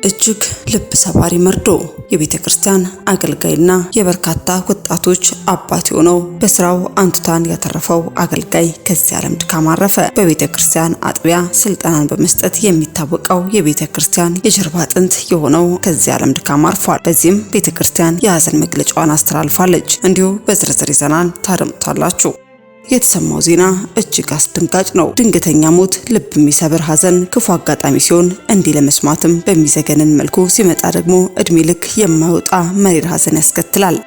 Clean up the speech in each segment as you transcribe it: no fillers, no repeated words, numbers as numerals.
እጅግ ልብ ሰባሪ መርዶ የቤተክርስቲያን አገልጋይና የበርካታ ወጣቶች አባት ሆነው በስራው አንቱታን ያተረፈው አገልጋይ ከዚህ ዓለም ድካም አረፈ። በቤተክርስቲያን አጥቢያ ስልጣናን በመስጠት የሚታወቀው የቤተክርስቲያን የጀርባ አጥንት የሆነው ከዚህ ዓለም ድካም አርፏል። በዚህም ቤተክርስቲያን የሐዘን መግለጫዋን አስተላልፋለች። እንዲሁ በዝርዝር ይዘናል፣ ታደምጡታላችሁ። የተሰማው ዜና እጅግ አስደንጋጭ ነው። ድንገተኛ ሞት፣ ልብ የሚሰብር ሐዘን፣ ክፉ አጋጣሚ ሲሆን እንዲህ ለመስማትም በሚዘገንን መልኩ ሲመጣ ደግሞ እድሜ ልክ የማይወጣ መሪር ሐዘን ያስከትላል።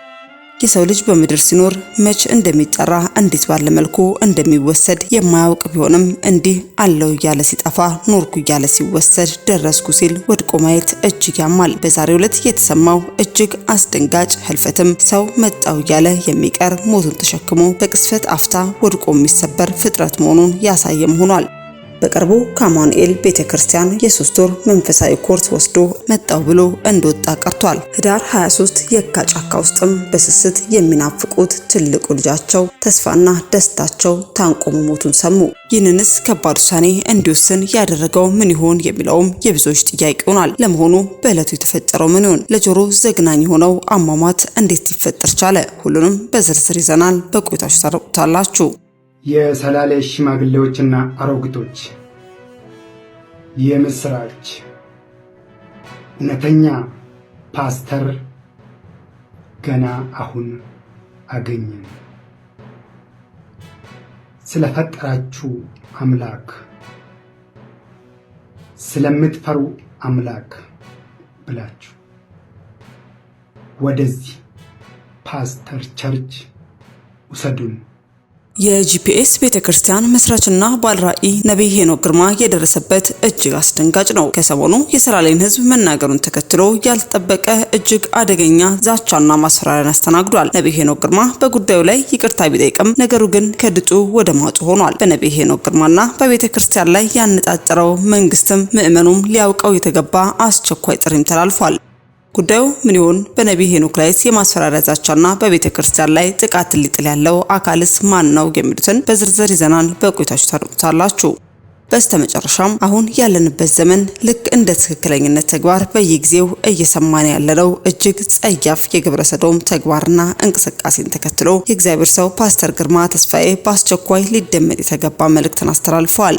የሰው ልጅ በምድር ሲኖር መች እንደሚጠራ እንዴት ባለ መልኩ እንደሚወሰድ የማያውቅ ቢሆንም እንዲህ አለው እያለ ሲጠፋ ኖርኩ እያለ ሲወሰድ ደረስኩ ሲል ወድቆ ማየት እጅግ ያማል። በዛሬው ዕለት የተሰማው እጅግ አስደንጋጭ ህልፈትም ሰው መጣው እያለ የሚቀር ሞቱን ተሸክሞ በቅስፈት አፍታ ወድቆ የሚሰበር ፍጥረት መሆኑን ያሳየም ሆኗል። በቅርቡ ከአማኑኤል ቤተክርስቲያን የ3 ወር መንፈሳዊ ኮርስ ወስዶ መጣው ብሎ እንደወጣ ቀርቷል። ህዳር 23 የካ ጫካ ውስጥም በስስት የሚናፍቁት ትልቁ ልጃቸው ተስፋና ደስታቸው ታንቆ መሞቱን ሰሙ። ይህንንስ ከባድ ውሳኔ እንዲወስን ያደረገው ምን ይሆን የሚለውም የብዙዎች ጥያቄ ሆኗል። ለመሆኑ በዕለቱ የተፈጠረው ምን ይሆን? ለጆሮ ዘግናኝ ሆነው አሟሟት እንዴት ሊፈጠር ቻለ? ሁሉንም በዝርዝር ይዘናል። በቆይታችሁ ታደምጡታላችሁ። የሰላሌ ሽማግሌዎችና አሮጊቶች የምስራች! እውነተኛ ፓስተር ገና አሁን አገኘን። ስለፈጠራችሁ አምላክ፣ ስለምትፈሩ አምላክ ብላችሁ ወደዚህ ፓስተር ቸርች ውሰዱን። የጂፒኤስ ቤተክርስቲያን መስራችና ባለራዕይ ነብይ ሄኖክ ግርማ የደረሰበት እጅግ አስደንጋጭ ነው። ከሰሞኑ የሰላሌን ህዝብ መናገሩን ተከትሎ ያልተጠበቀ እጅግ አደገኛ ዛቻና ማስፈራሪያን አስተናግዷል። ነብይ ሄኖክ ግርማ በጉዳዩ ላይ ይቅርታ ቢጠይቅም ነገሩ ግን ከድጡ ወደ ማጡ ሆኗል። በነብይ ሄኖክ ግርማና በቤተክርስቲያን ላይ ያነጣጠረው መንግስትም ምዕመኑም ሊያውቀው የተገባ አስቸኳይ ጥሪም ተላልፏል። ጉዳዩ ምን ይሆን? በነብይ ሄኖክ ላይ የማስፈራሪያ ዛቻና በቤተክርስቲያን ላይ ጥቃት ሊጥል ያለው አካልስ ማን ነው የሚሉትን በዝርዝር ይዘናል። በቆይታችሁ ታደምጡታላችሁ። በስተመጨረሻም አሁን ያለንበት ዘመን ልክ እንደ ትክክለኝነት ተግባር በየጊዜው እየሰማን ያለነው እጅግ ጸያፍ የግብረ ሰዶም ተግባርና እንቅስቃሴን ተከትሎ የእግዚአብሔር ሰው ፓስተር ግርማ ተስፋዬ በአስቸኳይ ሊደመጥ የተገባ መልእክትን አስተላልፈዋል።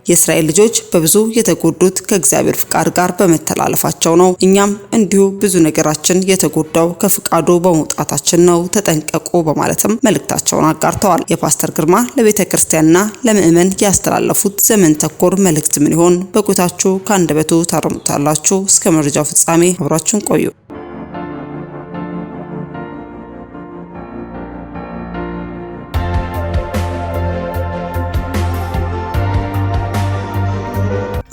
የእስራኤል ልጆች በብዙ የተጎዱት ከእግዚአብሔር ፍቃድ ጋር በመተላለፋቸው ነው። እኛም እንዲሁ ብዙ ነገራችን የተጎዳው ከፍቃዱ በመውጣታችን ነው፣ ተጠንቀቁ በማለትም መልእክታቸውን አጋርተዋል። የፓስተር ግርማ ለቤተክርስቲያንና ለምዕመን ያስተላለፉት ዘመን ተኮር መልእክት ምን ይሆን? በቆይታችሁ ከአንደበቱ ታደምጡታላችሁ። እስከ መረጃው ፍጻሜ አብራችሁን ቆዩ።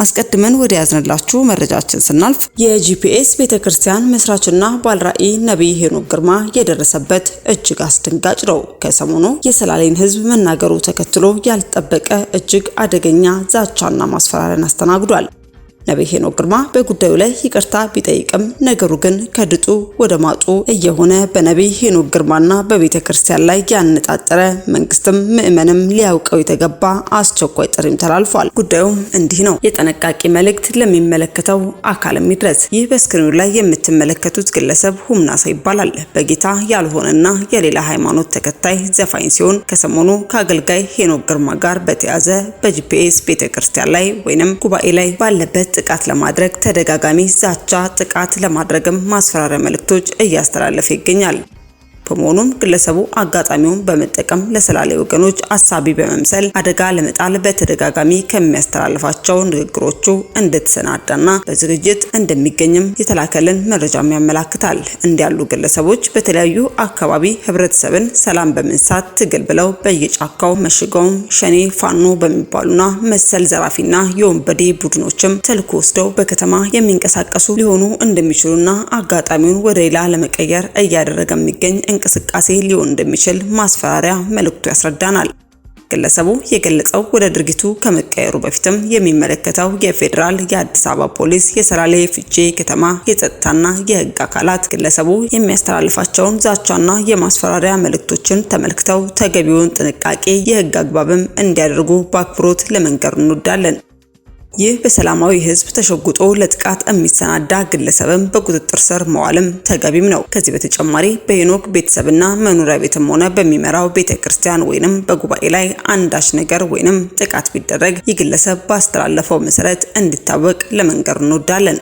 አስቀድመን ወደ ያዝንላችሁ መረጃችን ስናልፍ የጂፒኤስ ቤተክርስቲያን መስራችና ባለራዕይ ነብይ ሄኖክ ግርማ የደረሰበት እጅግ አስደንጋጭ ነው። ከሰሞኑ የሰላሌን ህዝብ መናገሩ ተከትሎ ያልተጠበቀ እጅግ አደገኛ ዛቻና ማስፈራሪያን አስተናግዷል። ነብይ ሄኖክ ግርማ በጉዳዩ ላይ ይቅርታ ቢጠይቅም ነገሩ ግን ከድጡ ወደ ማጡ እየሆነ በነብይ ሄኖክ ግርማና በቤተክርስቲያን ላይ ያነጣጠረ መንግስትም ምዕመንም ሊያውቀው የተገባ አስቸኳይ ጥሪም ተላልፏል። ጉዳዩም እንዲህ ነው። የጥንቃቄ መልእክት ለሚመለከተው አካልም ይድረስ። ይህ በስክሪኑ ላይ የምትመለከቱት ግለሰብ ሁምናሳ ይባላል። በጌታ ያልሆነና የሌላ ሃይማኖት ተከታይ ዘፋኝ ሲሆን ከሰሞኑ ከአገልጋይ ሄኖክ ግርማ ጋር በተያያዘ በጂፒኤስ ቤተክርስቲያን ላይ ወይንም ጉባኤ ላይ ባለበት ጥቃት ለማድረግ ተደጋጋሚ ዛቻ፣ ጥቃት ለማድረግም ማስፈራሪያ መልእክቶች እያስተላለፈ ይገኛል። በመሆኑም ግለሰቡ አጋጣሚውን በመጠቀም ለሰላሌ ወገኖች አሳቢ በመምሰል አደጋ ለመጣል በተደጋጋሚ ከሚያስተላልፋቸው ንግግሮቹ እንደተሰናዳና በዝግጅት እንደሚገኝም የተላከልን መረጃም ያመላክታል። እንዲያሉ ግለሰቦች በተለያዩ አካባቢ ህብረተሰብን ሰላም በመንሳት ትግል ብለው በየጫካው መሽገው ሸኔ፣ ፋኖ በሚባሉና መሰል ዘራፊና የወንበዴ ቡድኖችም ተልኮ ወስደው በከተማ የሚንቀሳቀሱ ሊሆኑ እንደሚችሉና አጋጣሚውን ወደ ሌላ ለመቀየር እያደረገ የሚገኝ እንቅስቃሴ ሊሆን እንደሚችል ማስፈራሪያ መልእክቱ ያስረዳናል። ግለሰቡ የገለጸው ወደ ድርጊቱ ከመቀየሩ በፊትም የሚመለከተው የፌዴራል የአዲስ አበባ ፖሊስ የሰላሌ ፊቼ ከተማ የጸጥታና የህግ አካላት ግለሰቡ የሚያስተላልፋቸውን ዛቻና የማስፈራሪያ መልእክቶችን ተመልክተው ተገቢውን ጥንቃቄ የህግ አግባብም እንዲያደርጉ በአክብሮት ለመንገር እንወዳለን። ይህ በሰላማዊ ህዝብ ተሸጉጦ ለጥቃት የሚሰናዳ ግለሰብም በቁጥጥር ስር መዋልም ተገቢም ነው። ከዚህ በተጨማሪ በሄኖክ ቤተሰብና መኖሪያ ቤትም ሆነ በሚመራው ቤተክርስቲያን ወይንም በጉባኤ ላይ አንዳች ነገር ወይንም ጥቃት ቢደረግ የግለሰብ ባስተላለፈው መሰረት እንዲታወቅ ለመንገር እንወዳለን።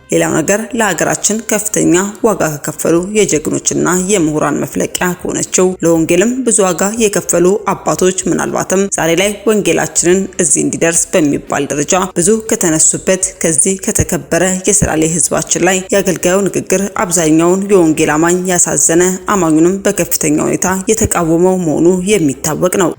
ሌላው ነገር ለሀገራችን ከፍተኛ ዋጋ ከከፈሉ የጀግኖችና የምሁራን መፍለቂያ ከሆነችው ለወንጌልም ብዙ ዋጋ የከፈሉ አባቶች ምናልባትም ዛሬ ላይ ወንጌላችንን እዚህ እንዲደርስ በሚባል ደረጃ ብዙ ከተነሱበት ከዚህ ከተከበረ የሰላሌ ህዝባችን ላይ የአገልጋዩ ንግግር አብዛኛውን የወንጌል አማኝ ያሳዘነ፣ አማኙንም በከፍተኛ ሁኔታ የተቃወመው መሆኑ የሚታወቅ ነው።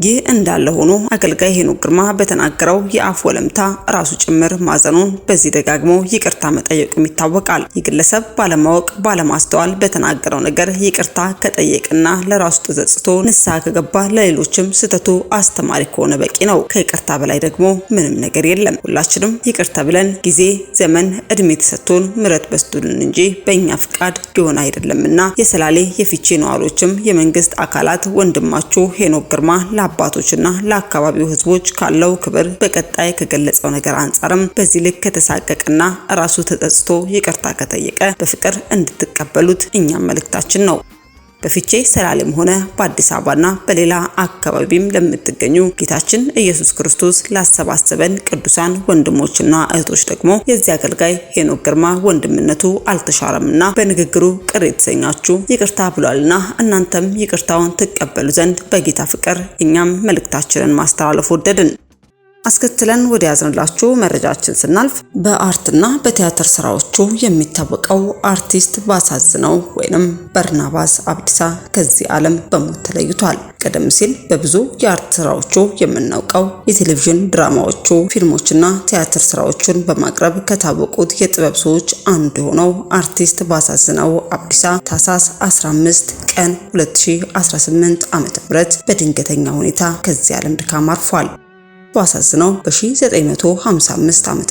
ይህ እንዳለ ሆኖ አገልጋይ ሄኖክ ግርማ በተናገረው የአፍ ወለምታ ራሱ ጭምር ማዘኑን በዚህ ደጋግሞ ይቅርታ መጠየቁም ይታወቃል። የግለሰብ ባለማወቅ ባለማስተዋል በተናገረው ነገር ይቅርታ ከጠየቅና ለራሱ ተጸጽቶ ንስሐ ከገባ ለሌሎችም ስህተቱ አስተማሪ ከሆነ በቂ ነው። ከይቅርታ በላይ ደግሞ ምንም ነገር የለም። ሁላችንም ይቅርታ ብለን ጊዜ፣ ዘመን፣ እድሜ ተሰጥቶን ምሕረት በስቶልን እንጂ በእኛ ፍቃድ ሊሆን አይደለምና የሰላሌ የፊቼ ነዋሪዎችም የመንግስት አካላት ወንድማችሁ ሄኖክ ግርማ አባቶችና ለአካባቢው ህዝቦች ካለው ክብር በቀጣይ ከገለጸው ነገር አንጻርም በዚህ ልክ ከተሳቀቀና ራሱ ተጸጽቶ ይቅርታ ከጠየቀ በፍቅር እንድትቀበሉት እኛም መልእክታችን ነው። በፊቼ ሰላሌም ሆነ በአዲስ አበባና በሌላ አካባቢም ለምትገኙ ጌታችን ኢየሱስ ክርስቶስ ላሰባሰበን ቅዱሳን ወንድሞችና እህቶች ደግሞ የዚህ አገልጋይ ሄኖክ ግርማ ወንድምነቱ አልተሻረምና በንግግሩ ቅር የተሰኛችሁ ይቅርታ ብሏልና እናንተም ይቅርታውን ትቀበሉ ዘንድ በጌታ ፍቅር እኛም መልእክታችንን ማስተላለፍ ወደድን። አስከትለን ወደ ያዝንላችሁ መረጃችን ስናልፍ በአርትና በቲያትር ስራዎቹ የሚታወቀው አርቲስት ባሳዝነው ወይንም በርናባስ አብዲሳ ከዚህ ዓለም በሞት ተለይቷል። ቀደም ሲል በብዙ የአርት ስራዎቹ የምናውቀው የቴሌቪዥን ድራማዎቹ፣ ፊልሞችና ቲያትር ስራዎችን በማቅረብ ከታወቁት የጥበብ ሰዎች አንዱ የሆነው አርቲስት ባሳዝነው አብዲሳ ታህሳስ 15 ቀን 2018 ዓ.ም በድንገተኛ ሁኔታ ከዚህ ዓለም ድካም አርፏል። ባሳዝነው በ1955 ዓ.ም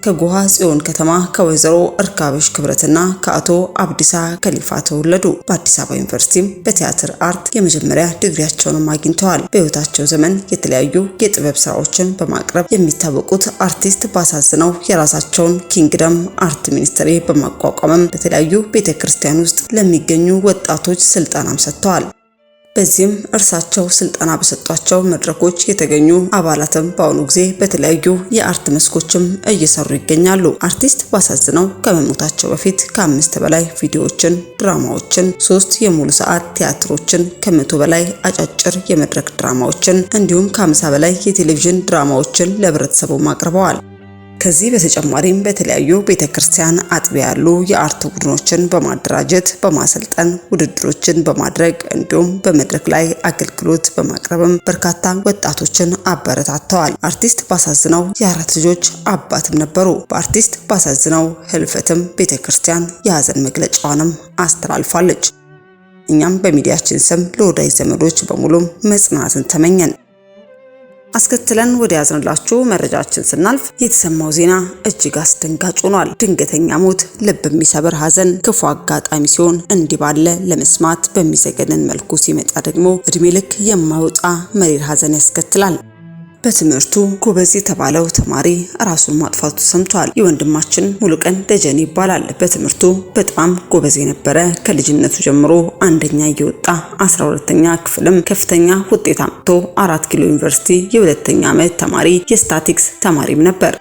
ከጎሃ ጽዮን ከተማ ከወይዘሮ እርካብሽ ክብረትና ከአቶ አብዲሳ ከሊፋ ተወለዱ። በአዲስ አበባ ዩኒቨርሲቲም በቲያትር አርት የመጀመሪያ ዲግሪያቸውንም አግኝተዋል። በህይወታቸው ዘመን የተለያዩ የጥበብ ስራዎችን በማቅረብ የሚታወቁት አርቲስት ባሳዝነው የራሳቸውን ኪንግደም አርት ሚኒስትሪ በማቋቋምም በተለያዩ ቤተክርስቲያን ውስጥ ለሚገኙ ወጣቶች ስልጠናም ሰጥተዋል። በዚህም እርሳቸው ስልጠና በሰጧቸው መድረኮች የተገኙ አባላትም በአሁኑ ጊዜ በተለያዩ የአርት መስኮችም እየሰሩ ይገኛሉ። አርቲስት ባሳዝነው ከመሞታቸው በፊት ከ5 በላይ ቪዲዮዎችን፣ ድራማዎችን፣ 3 የሙሉ ሰዓት ቲያትሮችን፣ ከ100 በላይ አጫጭር የመድረክ ድራማዎችን እንዲሁም ከ50 በላይ የቴሌቪዥን ድራማዎችን ለህብረተሰቡ አቅርበዋል። ከዚህ በተጨማሪም በተለያዩ ቤተክርስቲያን አጥቢያ ያሉ የአርት ቡድኖችን በማደራጀት በማሰልጠን ውድድሮችን በማድረግ እንዲሁም በመድረክ ላይ አገልግሎት በማቅረብም በርካታ ወጣቶችን አበረታተዋል። አርቲስት ባሳዝነው የ4 ልጆች አባትም ነበሩ። በአርቲስት ባሳዝነው ህልፈትም ቤተክርስቲያን የሀዘን መግለጫዋንም አስተላልፋለች። እኛም በሚዲያችን ስም ለወዳጅ ዘመዶች በሙሉ መጽናናትን ተመኘን። አስከትለን ወደ ያዝንላችሁ መረጃችን ስናልፍ የተሰማው ዜና እጅግ አስደንጋጭ ሆኗል። ድንገተኛ ሞት፣ ልብ የሚሰብር ሀዘን ክፉ አጋጣሚ ሲሆን እንዲህ ባለ ለመስማት በሚዘገንን መልኩ ሲመጣ ደግሞ እድሜ ልክ የማይወጣ መሪር ሀዘን ያስከትላል። በትምህርቱ ጎበዝ የተባለው ተማሪ ራሱን ማጥፋቱ ሰምቷል። የወንድማችን ሙሉቀን ደጀኔ ይባላል። በትምህርቱ በጣም ጎበዝ የነበረ ከልጅነቱ ጀምሮ አንደኛ እየወጣ 12ኛ ክፍልም ከፍተኛ ውጤት አምጥቶ 4 ኪሎ ዩኒቨርሲቲ የሁለተኛ ዓመት ተማሪ የስታቲክስ ተማሪም ነበር።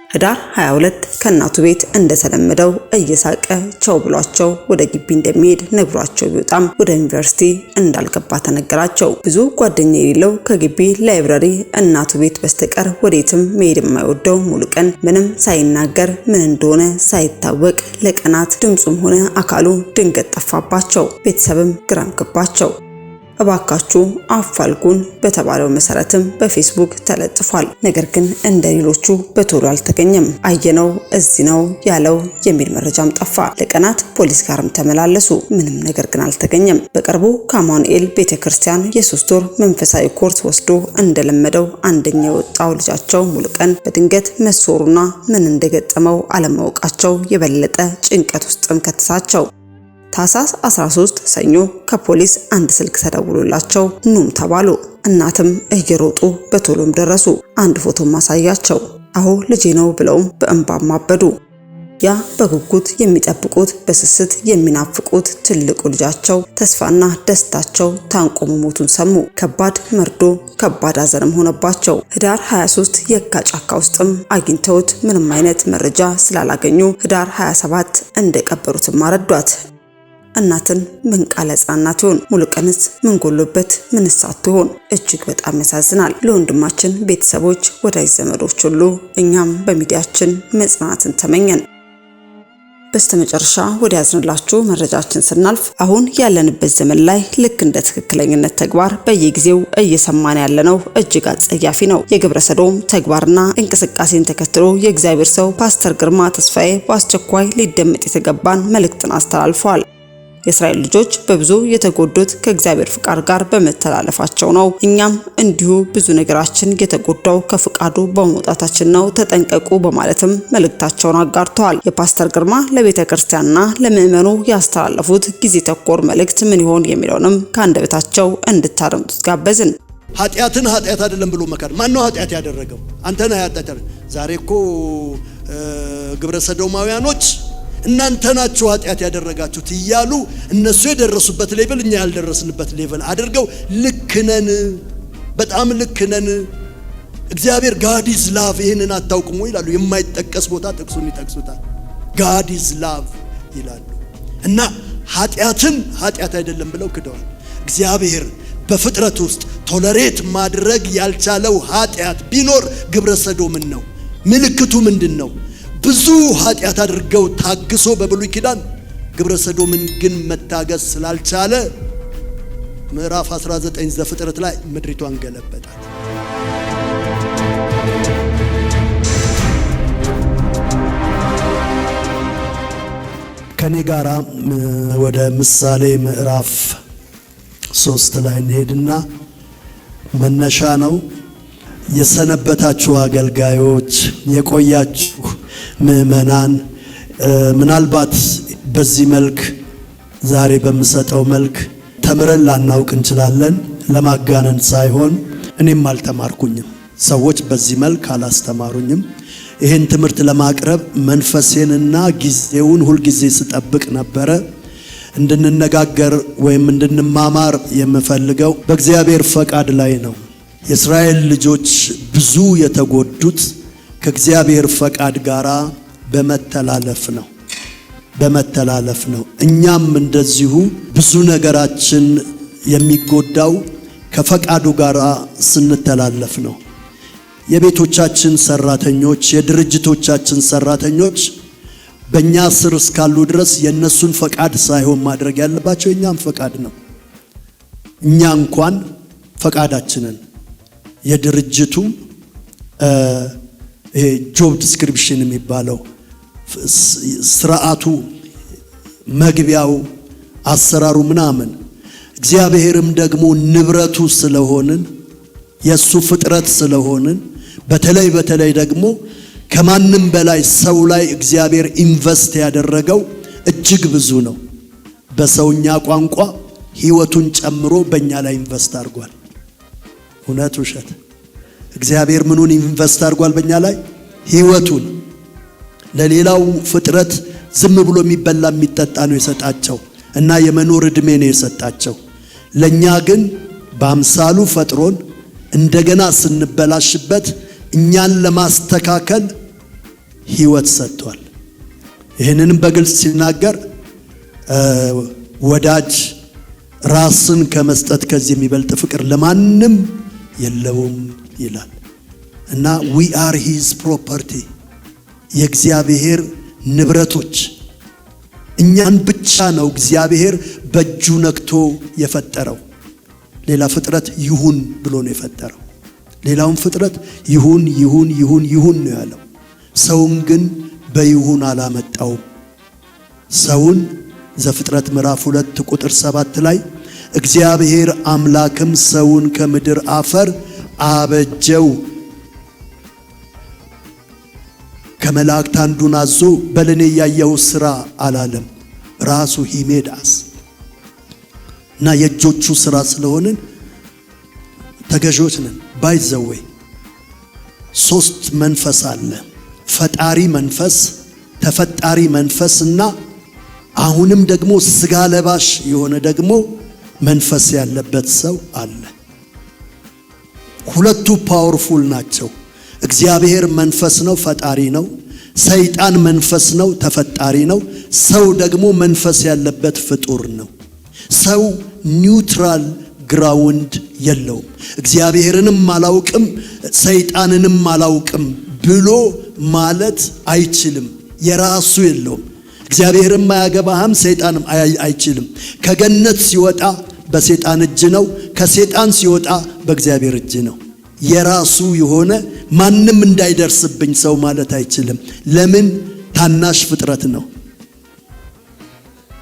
ህዳር 22 ከእናቱ ቤት እንደተለመደው እየሳቀ ቻው ብሏቸው ወደ ግቢ እንደሚሄድ ነግሯቸው ቢወጣም ወደ ዩኒቨርሲቲ እንዳልገባ ተነገራቸው። ብዙ ጓደኛ የሌለው ከግቢ ላይብረሪ እናቱ ቤት በስተቀር ወዴትም መሄድ የማይወደው ሙሉቀን ምንም ሳይናገር ምን እንደሆነ ሳይታወቅ ለቀናት ድምጹም ሆነ አካሉ ድንገት ጠፋባቸው። ቤተሰብም ግራም ገባቸው። እባካችሁ አፋልጉን በተባለው መሰረትም በፌስቡክ ተለጥፏል። ነገር ግን እንደሌሎቹ በቶሎ አልተገኘም። አየነው እዚህ ነው ያለው የሚል መረጃም ጠፋ። ለቀናት ፖሊስ ጋርም ተመላለሱ፣ ምንም ነገር ግን አልተገኘም። በቅርቡ ከአማኑኤል ቤተክርስቲያን የ3 ወር መንፈሳዊ ኮርስ ወስዶ እንደለመደው አንደኛ የወጣው ልጃቸው ሙሉቀን በድንገት መሶሩና ምን እንደገጠመው አለማወቃቸው የበለጠ ጭንቀት ውስጥም ከተሳቸው። ታህሳስ 13 ሰኞ ከፖሊስ አንድ ስልክ ተደውሎላቸው ኑም ተባሉ። እናትም እየሮጡ በቶሎም ደረሱ። አንድ ፎቶ ማሳያቸው። አዎ ልጄ ነው ብለውም በእንባም አበዱ። ያ በጉጉት የሚጠብቁት በስስት የሚናፍቁት ትልቁ ልጃቸው ተስፋና ደስታቸው ታንቆ መሞቱን ሰሙ። ከባድ መርዶ፣ ከባድ ሐዘንም ሆነባቸው። ህዳር 23 የካ ጫካ ውስጥም አግኝተውት ምንም አይነት መረጃ ስላላገኙ ህዳር 27 እንደቀበሩትም አረዷት። እናትን ምን ቃል ያጽናናት ይሆን? ሙሉቀንስ ምን ጎሎበት ምን ሳት ይሆን? እጅግ በጣም ያሳዝናል። ለወንድማችን ቤተሰቦች፣ ወዳጅ ዘመዶች ሁሉ እኛም በሚዲያችን መጽናናትን ተመኘን። በስተመጨረሻ ወደ ያዝንላችሁ መረጃችን ስናልፍ አሁን ያለንበት ዘመን ላይ ልክ እንደ ትክክለኝነት ተግባር በየጊዜው እየሰማን ያለነው እጅግ አጸያፊ ነው። የግብረ ሰዶም ተግባርና እንቅስቃሴን ተከትሎ የእግዚአብሔር ሰው ፓስተር ግርማ ተስፋዬ በአስቸኳይ ሊደመጥ የተገባን መልእክትን አስተላልፈዋል። የእስራኤል ልጆች በብዙ የተጎዱት ከእግዚአብሔር ፍቃድ ጋር በመተላለፋቸው ነው። እኛም እንዲሁ ብዙ ነገራችን የተጎዳው ከፍቃዱ በመውጣታችን ነው፣ ተጠንቀቁ በማለትም መልእክታቸውን አጋርተዋል። የፓስተር ግርማ ለቤተክርስቲያንና ለምዕመኑ ያስተላለፉት ጊዜ ተኮር መልእክት ምን ይሆን የሚለውንም ከአንደበታቸው እንድታደምጡት ጋበዝን። ኃጢአትን ኃጢአት አይደለም ብሎ መካድ። ማን ነው ኃጢአት ያደረገው? አንተ ነህ ኃጢአት። ዛሬ እኮ ግብረ ሰዶማውያኖች እናንተ ናችሁ ኃጢአት ያደረጋችሁት እያሉ እነሱ የደረሱበት ሌቭል እኛ ያልደረስንበት ሌቭል አድርገው ልክነን፣ በጣም ልክነን። እግዚአብሔር ጋድ ኢዝ ላቭ ይሄንን አታውቁም ይላሉ። የማይጠቀስ ቦታ ጥቅሱን ይጠቅሱታል። ጋድ ኢዝ ላቭ ይላሉ እና ኃጢአትን ኃጢአት አይደለም ብለው ክደዋል። እግዚአብሔር በፍጥረት ውስጥ ቶለሬት ማድረግ ያልቻለው ኃጢአት ቢኖር ግብረ ሰዶምን ነው። ምልክቱ ምንድን ነው? ብዙ ኃጢአት አድርገው ታግሶ በብሉይ ኪዳን ግብረ ሰዶምን ግን መታገስ ስላልቻለ ምዕራፍ 19 ዘፍጥረት ላይ ምድሪቷን ገለበጣት። ከኔ ጋራ ወደ ምሳሌ ምዕራፍ 3 ላይ እንሄድና መነሻ ነው። የሰነበታችሁ አገልጋዮች፣ የቆያችሁ ምዕመናን ምናልባት በዚህ መልክ ዛሬ በምሰጠው መልክ ተምረን ላናውቅ እንችላለን። ለማጋነን ሳይሆን እኔም አልተማርኩኝም፣ ሰዎች በዚህ መልክ አላስተማሩኝም። ይህን ትምህርት ለማቅረብ መንፈሴንና ጊዜውን ሁልጊዜ ስጠብቅ ነበረ። እንድንነጋገር ወይም እንድንማማር የምፈልገው በእግዚአብሔር ፈቃድ ላይ ነው። የእስራኤል ልጆች ብዙ የተጎዱት ከእግዚአብሔር ፈቃድ ጋር በመተላለፍ ነው። እኛም እንደዚሁ ብዙ ነገራችን የሚጎዳው ከፈቃዱ ጋር ስንተላለፍ ነው። የቤቶቻችን ሰራተኞች፣ የድርጅቶቻችን ሰራተኞች በእኛ ስር እስካሉ ድረስ የእነሱን ፈቃድ ሳይሆን ማድረግ ያለባቸው የእኛም ፈቃድ ነው። እኛ እንኳን ፈቃዳችንን የድርጅቱም ጆብ ዲስክሪፕሽን የሚባለው ስርዓቱ፣ መግቢያው፣ አሰራሩ ምናምን እግዚአብሔርም ደግሞ ንብረቱ ስለሆንን የሱ ፍጥረት ስለሆንን በተለይ ደግሞ ከማንም በላይ ሰው ላይ እግዚአብሔር ኢንቨስት ያደረገው እጅግ ብዙ ነው። በሰውኛ ቋንቋ ህይወቱን ጨምሮ በእኛ ላይ ኢንቨስት አድርጓል። እውነት ውሸት? እግዚአብሔር ምኑን ኢንቨስት አድርጓል በእኛ ላይ? ህይወቱን። ለሌላው ፍጥረት ዝም ብሎ የሚበላ የሚጠጣ ነው የሰጣቸው እና የመኖር እድሜ ነው የሰጣቸው። ለኛ ግን በአምሳሉ ፈጥሮን እንደገና ስንበላሽበት እኛን ለማስተካከል ህይወት ሰጥቷል። ይህንንም በግልጽ ሲናገር ወዳጅ ራስን ከመስጠት ከዚህ የሚበልጥ ፍቅር ለማንም የለውም ይላል እና we are his property፣ የእግዚአብሔር ንብረቶች። እኛን ብቻ ነው እግዚአብሔር በእጁ ነክቶ የፈጠረው። ሌላ ፍጥረት ይሁን ብሎ ነው የፈጠረው። ሌላውን ፍጥረት ይሁን ይሁን ይሁን ይሁን ነው ያለው። ሰውን ግን በይሁን አላመጣውም። ሰውን ዘፍጥረት ምዕራፍ 2 ቁጥር 7 ላይ እግዚአብሔር አምላክም ሰውን ከምድር አፈር አበጀው፣ ከመላእክት አንዱን አዞ በለኔ ያየው ሥራ አላለም። ራሱ ሂሜዳስ እና የእጆቹ ሥራ ስለሆንን ተገዦች ነን። ባይዘወይ 3 መንፈስ አለ። ፈጣሪ መንፈስ፣ ተፈጣሪ መንፈስና አሁንም ደግሞ ስጋ ለባሽ የሆነ ደግሞ መንፈስ ያለበት ሰው አለ። ሁለቱ ፓወርፉል ናቸው። እግዚአብሔር መንፈስ ነው፣ ፈጣሪ ነው። ሰይጣን መንፈስ ነው፣ ተፈጣሪ ነው። ሰው ደግሞ መንፈስ ያለበት ፍጡር ነው። ሰው ኒውትራል ግራውንድ የለውም። እግዚአብሔርንም አላውቅም ሰይጣንንም አላውቅም ብሎ ማለት አይችልም። የራሱ የለውም። እግዚአብሔርም አያገባህም ሰይጣንም አይችልም። ከገነት ሲወጣ በሰይጣን እጅ ነው፣ ከሰይጣን ሲወጣ በእግዚአብሔር እጅ ነው። የራሱ የሆነ ማንም እንዳይደርስብኝ ሰው ማለት አይችልም። ለምን? ታናሽ ፍጥረት ነው።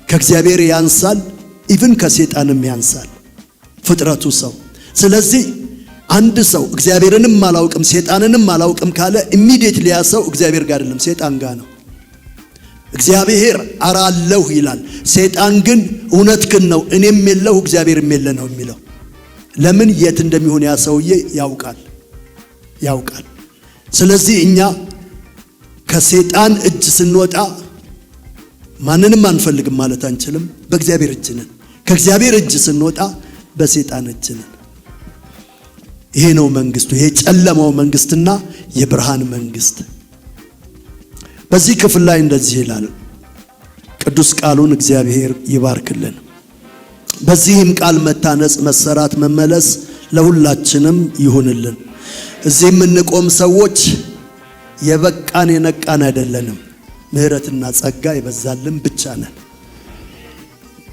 ከእግዚአብሔር ያንሳል፣ ኢቭን ከሰይጣንም ያንሳል ፍጥረቱ ሰው። ስለዚህ አንድ ሰው እግዚአብሔርንም አላውቅም ሰይጣንንም አላውቅም ካለ ኢሚዲየትሊ ያ ሰው እግዚአብሔር ጋር አይደለም ሰይጣን ጋር ነው። እግዚአብሔር አራለሁ ይላል፣ ሰይጣን ግን እውነትህን ነው እኔም የለሁ እግዚአብሔርም የለ ነው የሚለው። ለምን? የት እንደሚሆን ያ ሰውዬ ያውቃል። ስለዚህ እኛ ከሰይጣን እጅ ስንወጣ ማንንም አንፈልግም ማለት አንችልም። በእግዚአብሔር እጅ ነን። ከእግዚአብሔር እጅ ስንወጣ በሰይጣን እጅ ነን። ይሄ ነው መንግስቱ። ይሄ ጨለማው መንግስትና የብርሃን መንግስት። በዚህ ክፍል ላይ እንደዚህ ይላል። ቅዱስ ቃሉን እግዚአብሔር ይባርክልን። በዚህም ቃል መታነጽ፣ መሰራት፣ መመለስ ለሁላችንም ይሁንልን። እዚህ የምንቆም ሰዎች የበቃን የነቃን አይደለንም። ምህረትና ጸጋ ይበዛልን ብቻ ነን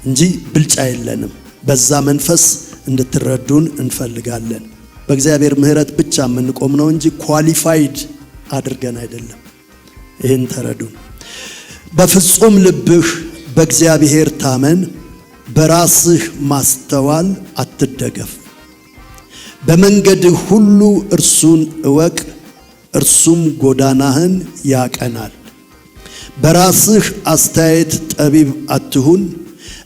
እንጂ ብልጫ የለንም። በዛ መንፈስ እንድትረዱን እንፈልጋለን። በእግዚአብሔር ምህረት ብቻ የምንቆም ነው እንጂ ኳሊፋይድ አድርገን አይደለም። ይህን ተረዱን። በፍጹም ልብህ በእግዚአብሔር ታመን፣ በራስህ ማስተዋል አትደገፍ። በመንገድህ ሁሉ እርሱን እወቅ፣ እርሱም ጎዳናህን ያቀናል። በራስህ አስተያየት ጠቢብ አትሁን፣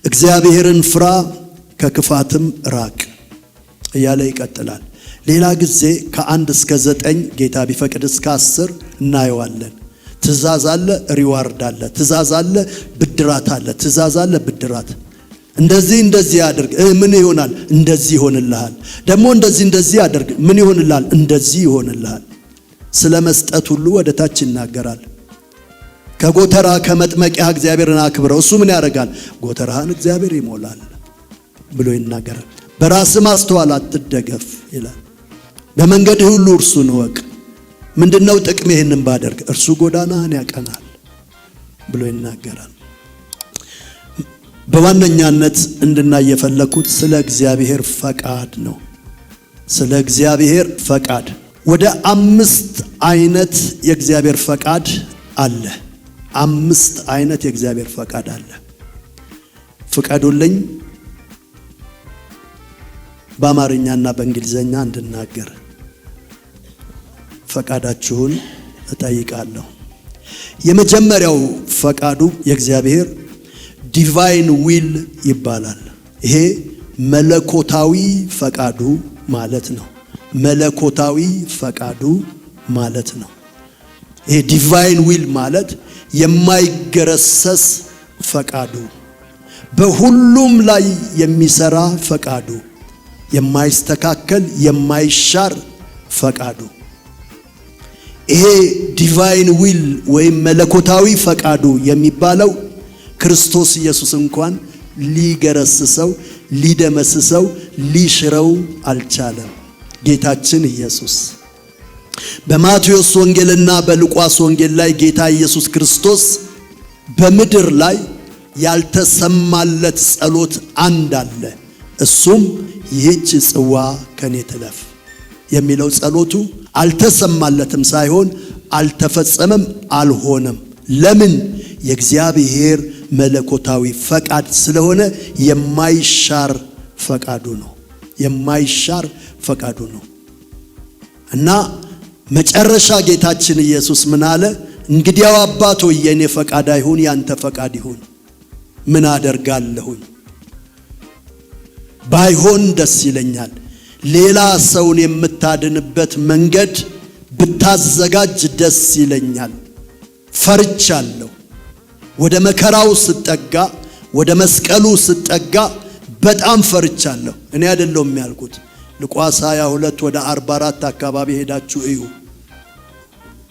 እግዚአብሔርን ፍራ፣ ከክፋትም ራቅ እያለ ይቀጥላል። ሌላ ጊዜ ከ1 እስከ 9 ጌታ ቢፈቅድ እስከ 10 እናየዋለን። ትእዛዝ አለ፣ ሪዋርድ አለ። ትእዛዝ አለ፣ ብድራት አለ። ትእዛዝ አለ፣ ብድራት። እንደዚህ አድርግ፣ ምን ይሆናል? እንደዚህ ይሆንልሃል። ደግሞ እንደዚህ አድርግ፣ ምን ይሆንልሃል? እንደዚህ ይሆንልሃል። ስለ መስጠት ሁሉ ወደ ታች ይናገራል። ከጎተራ ከመጥመቂያ እግዚአብሔርን አክብረው፣ እሱ ምን ያደርጋል? ጎተራህን እግዚአብሔር ይሞላል ብሎ ይናገራል። በራስ ማስተዋል አትደገፍ ይላል። በመንገድህ ሁሉ እርሱን እወቅ። ምንድነው ጥቅም? ይሄንን ባደርግ እርሱ ጎዳናህን ያቀናል ብሎ ይናገራል። በዋነኛነት እንድናይ የፈለኩት ስለ እግዚአብሔር ፈቃድ ነው። ስለ እግዚአብሔር ፈቃድ ወደ 5 አይነት የእግዚአብሔር ፈቃድ አለ። 5 አይነት የእግዚአብሔር ፈቃድ አለ። ፍቀዱልኝ በአማርኛና በእንግሊዘኛ እንድናገር ፈቃዳችሁን እጠይቃለሁ። የመጀመሪያው ፈቃዱ የእግዚአብሔር ዲቫይን ዊል ይባላል። ይሄ መለኮታዊ ፈቃዱ ማለት ነው። መለኮታዊ ፈቃዱ ማለት ነው። ይሄ ዲቫይን ዊል ማለት የማይገረሰስ ፈቃዱ፣ በሁሉም ላይ የሚሰራ ፈቃዱ፣ የማይስተካከል የማይሻር ፈቃዱ። ይሄ ዲቫይን ዊል ወይም መለኮታዊ ፈቃዱ የሚባለው ክርስቶስ ኢየሱስ እንኳን ሊገረስሰው፣ ሊደመስሰው፣ ሊሽረው አልቻለም። ጌታችን ኢየሱስ በማቴዎስ ወንጌልና በሉቃስ ወንጌል ላይ ጌታ ኢየሱስ ክርስቶስ በምድር ላይ ያልተሰማለት ጸሎት አንድ አለ። እሱም ይህች ጽዋ ከኔ ትለፍ የሚለው ጸሎቱ አልተሰማለትም ሳይሆን አልተፈጸመም፣ አልሆነም። ለምን? የእግዚአብሔር መለኮታዊ ፈቃድ ስለሆነ የማይሻር ፈቃዱ ነው። የማይሻር ፈቃዱ ነው። እና መጨረሻ ጌታችን ኢየሱስ ምን አለ? እንግዲያው አባት ሆይ የኔ ፈቃድ አይሁን ያንተ ፈቃድ ይሁን። ምን አደርጋለሁኝ? ባይሆን ደስ ይለኛል። ሌላ ሰውን የምታድንበት መንገድ ብታዘጋጅ ደስ ይለኛል። ፈርቻለሁ። ወደ መከራው ስጠጋ፣ ወደ መስቀሉ ስጠጋ በጣም ፈርቻለሁ። እኔ አይደለሁም ያልኩት። ሉቃስ 22 ወደ 44 አካባቢ ሄዳችሁ እዩ።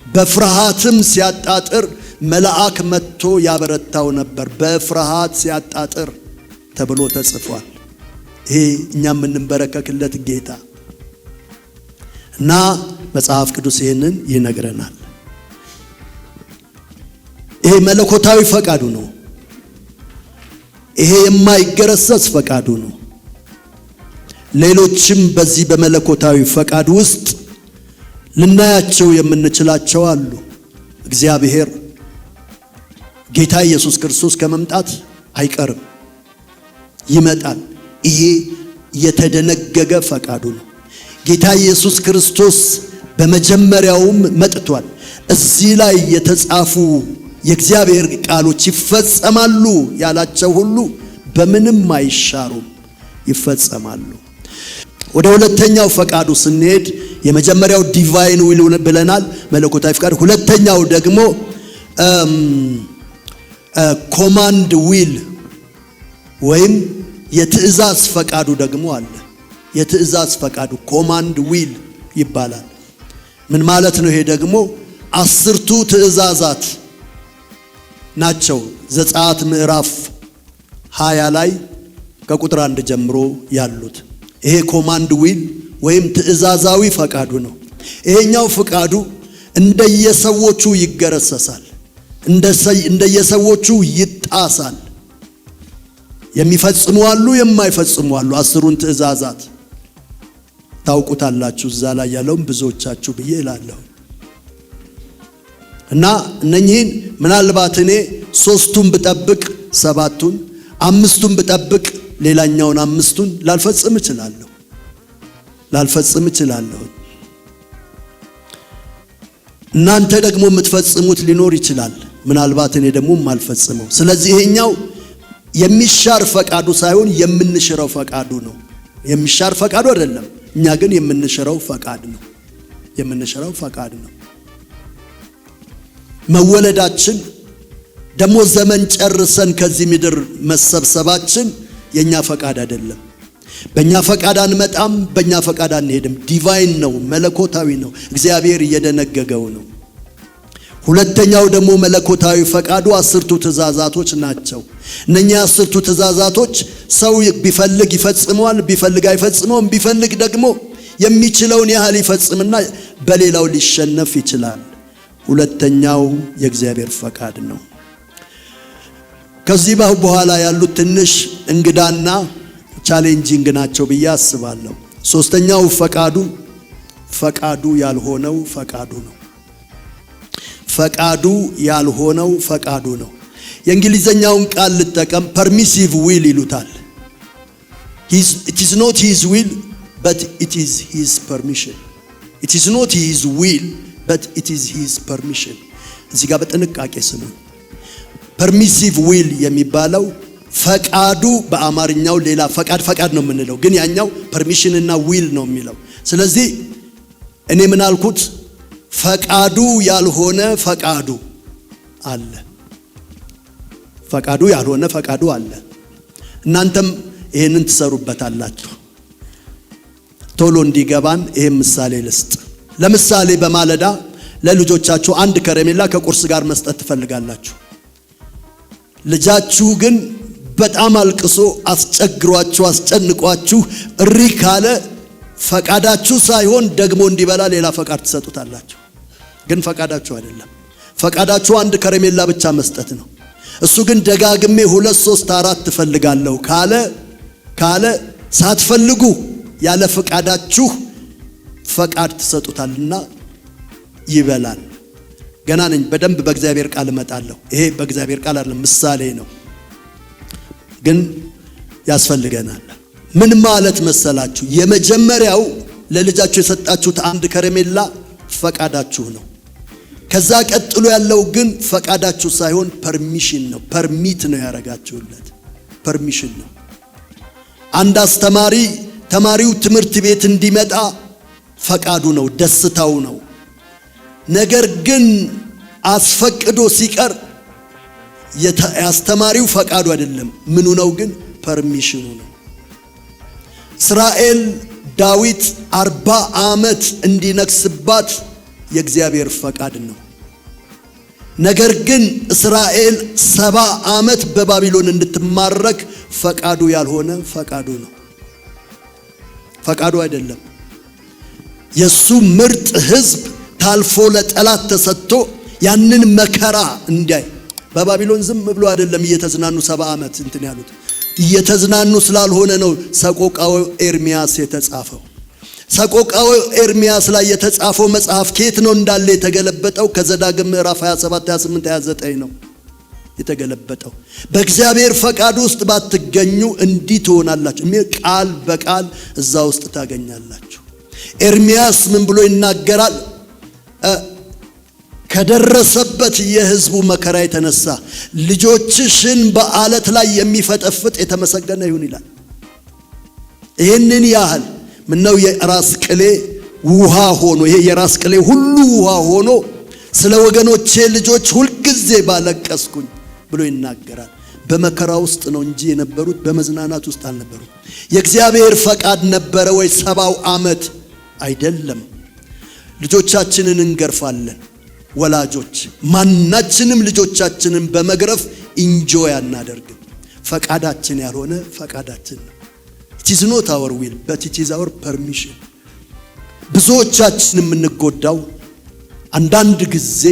በፍርሃትም ሲያጣጥር መልአክ መጥቶ ያበረታው ነበር። በፍርሃት ሲያጣጥር ተብሎ ተጽፏል። ይሄ እኛ የምንበረከክለት ጌታ እና መጽሐፍ ቅዱስ ይህንን ይነግረናል። ይሄ መለኮታዊ ፈቃዱ ነው። ይሄ የማይገረሰስ ፈቃዱ ነው። ሌሎችም በዚህ በመለኮታዊ ፈቃድ ውስጥ ልናያቸው የምንችላቸው አሉ። እግዚአብሔር ጌታ ኢየሱስ ክርስቶስ ከመምጣት አይቀርም፣ ይመጣል። ይሄ የተደነገገ ፈቃዱ ነው። ጌታ ኢየሱስ ክርስቶስ በመጀመሪያውም መጥቷል። እዚህ ላይ የተጻፉ የእግዚአብሔር ቃሎች ይፈጸማሉ ያላቸው ሁሉ በምንም አይሻሩም፣ ይፈጸማሉ። ወደ ሁለተኛው ፈቃዱ ስንሄድ የመጀመሪያው ዲቫይን ዊል ብለናል፣ መለኮታዊ ፈቃድ። ሁለተኛው ደግሞ ኮማንድ ዊል ወይም የትእዛዝ ፈቃዱ ደግሞ አለ። የትእዛዝ ፈቃዱ ኮማንድ ዊል ይባላል። ምን ማለት ነው? ይሄ ደግሞ 10ቱ ትእዛዛት ናቸው። ዘጸአት ምዕራፍ 20 ላይ ከቁጥር 1 ጀምሮ ያሉት ይሄ ኮማንድ ዊል ወይም ትእዛዛዊ ፈቃዱ ነው። ይሄኛው ፈቃዱ እንደየሰዎቹ ይገረሰሳል፣ እንደየሰዎቹ ይጣሳል። የሚፈጽሙ አሉ፣ የማይፈጽሙ አሉ። 10ሩን ትእዛዛት ታውቁታላችሁ። እዛ ላይ ያለውን ብዙዎቻችሁ ብዬ እላለሁ። እና እነኚህን ምናልባት እኔ 3ቱን ብጠብቅ 7ቱን፣ 5ቱን ብጠብቅ ሌላኛውን 5ቱን ላልፈጽም እችላለሁ። እናንተ ደግሞ የምትፈጽሙት ሊኖር ይችላል፣ ምናልባት እኔ ደግሞ የማልፈጽመው። ስለዚህ ይሄኛው የሚሻር ፈቃዱ ሳይሆን የምንሽረው ፈቃዱ ነው። የሚሻር ፈቃዱ አይደለም፣ እኛ ግን የምንሽረው ፈቃድ ነው። መወለዳችን ደግሞ ዘመን ጨርሰን ከዚህ ምድር መሰብሰባችን የኛ ፈቃድ አይደለም። በእኛ ፈቃድ አንመጣም፣ በእኛ ፈቃድ አንሄድም። ዲቫይን ነው፣ መለኮታዊ ነው፣ እግዚአብሔር እየደነገገው ነው። ሁለተኛው ደግሞ መለኮታዊ ፈቃዱ 10ቱ ትእዛዛቶች ናቸው። እነኛ 10ቱ ትእዛዛቶች ሰው ቢፈልግ ይፈጽመዋል፣ ቢፈልግ አይፈጽመውም። ቢፈልግ ደግሞ የሚችለውን ያህል ይፈጽምና በሌላው ሊሸነፍ ይችላል። ሁለተኛው የእግዚአብሔር ፈቃድ ነው። ከዚህ በኋላ ያሉት ትንሽ እንግዳና ቻሌንጂንግ ናቸው ብዬ አስባለሁ። ሶስተኛው ፈቃዱ ያልሆነው ፈቃዱ ነው። ፈቃዱ ያልሆነው ፈቃዱ ነው። የእንግሊዘኛውን ቃል ልጠቀም፣ permissive will ይሉታል። it is not his will but it is his permission. it is not his will but it is his permission. እዚህ ጋር በጥንቃቄ ስሙ። permissive will የሚባለው ፈቃዱ በአማርኛው ሌላ ፈቃድ ነው የምንለው፣ ግን ያኛው permission እና will ነው የሚለው። ስለዚህ እኔ ምን አልኩት? ፈቃዱ ያልሆነ ፈቃዱ አለ። ፈቃዱ ያልሆነ ፈቃዱ አለ። እናንተም ይሄንን ትሰሩበታላችሁ። ቶሎ እንዲገባን ይሄን ምሳሌ ልስጥ። ለምሳሌ በማለዳ ለልጆቻችሁ አንድ ከረሜላ ከቁርስ ጋር መስጠት ትፈልጋላችሁ። ልጃችሁ ግን በጣም አልቅሶ አስቸግሯችሁ አስጨንቋችሁ እሪ ካለ ፈቃዳችሁ ሳይሆን ደግሞ እንዲበላ ሌላ ፈቃድ ትሰጡታላችሁ። ግን ፈቃዳችሁ አይደለም። ፈቃዳችሁ አንድ ከረሜላ ብቻ መስጠት ነው። እሱ ግን ደጋግሜ 2 3 4 ትፈልጋለሁ ካለ ሳትፈልጉ ያለ ፈቃዳችሁ ፈቃድ ትሰጡታልና ይበላል። ገና ነኝ በደንብ በእግዚአብሔር ቃል እመጣለሁ። ይሄ በእግዚአብሔር ቃል አይደለም ምሳሌ ነው፣ ግን ያስፈልገናል። ምን ማለት መሰላችሁ? የመጀመሪያው ለልጃችሁ የሰጣችሁት አንድ ከረሜላ ፈቃዳችሁ ነው። ከዛ ቀጥሎ ያለው ግን ፈቃዳችሁ ሳይሆን ፐርሚሽን ነው። ፐርሚት ነው ያረጋችሁለት፣ ፐርሚሽን ነው። አንድ አስተማሪ ተማሪው ትምህርት ቤት እንዲመጣ ፈቃዱ ነው፣ ደስታው ነው። ነገር ግን አስፈቅዶ ሲቀር የአስተማሪው ፈቃዱ አይደለም። ምኑ ነው ግን? ፐርሚሽኑ ነው። እስራኤል ዳዊት 40 ዓመት እንዲነግስባት የእግዚአብሔር ፈቃድ ነው። ነገር ግን እስራኤል 70 ዓመት በባቢሎን እንድትማረክ ፈቃዱ ያልሆነ ፈቃዱ ነው። ፈቃዱ አይደለም። የሱ ምርጥ ሕዝብ ታልፎ ለጠላት ተሰጥቶ ያንን መከራ እንዲያይ በባቢሎን ዝም ብሎ አይደለም እየተዝናኑ 70 ዓመት እንትን ያሉት። እየተዝናኑ ስላልሆነ ነው ሰቆቃው ኤርሚያስ የተጻፈው። ሰቆቃው ኤርሚያስ ላይ የተጻፈው መጽሐፍ ከየት ነው እንዳለ የተገለበጠው? ከዘዳግም ምዕራፍ 27 28 29 ነው የተገለበጠው። በእግዚአብሔር ፈቃድ ውስጥ ባትገኙ እንዲህ ትሆናላችሁ የሚል ቃል በቃል እዛ ውስጥ ታገኛላችሁ። ኤርሚያስ ምን ብሎ ይናገራል? ከደረሰበት የሕዝቡ መከራ የተነሳ ልጆችሽን በአለት ላይ የሚፈጠፍጥ የተመሰገነ ይሁን ይላል። ይህንን ያህል ምነው የራስ ቅሌ ውሃ ሆኖ፣ ይሄ የራስ ቅሌ ሁሉ ውሃ ሆኖ ስለ ወገኖቼ ልጆች ሁልጊዜ ባለቀስኩኝ ብሎ ይናገራል። በመከራ ውስጥ ነው እንጂ የነበሩት በመዝናናት ውስጥ አልነበሩት። የእግዚአብሔር ፈቃድ ነበረ ወይ 70 ዓመት? አይደለም። ልጆቻችንን እንገርፋለን። ወላጆች ማናችንም ልጆቻችንን በመግረፍ ኢንጆይ አናደርግም። ፈቃዳችን ያልሆነ ፈቃዳችን ነው። it is not our will but it is our permission። ብዙዎቻችን የምንጎዳው አንዳንድ ጊዜ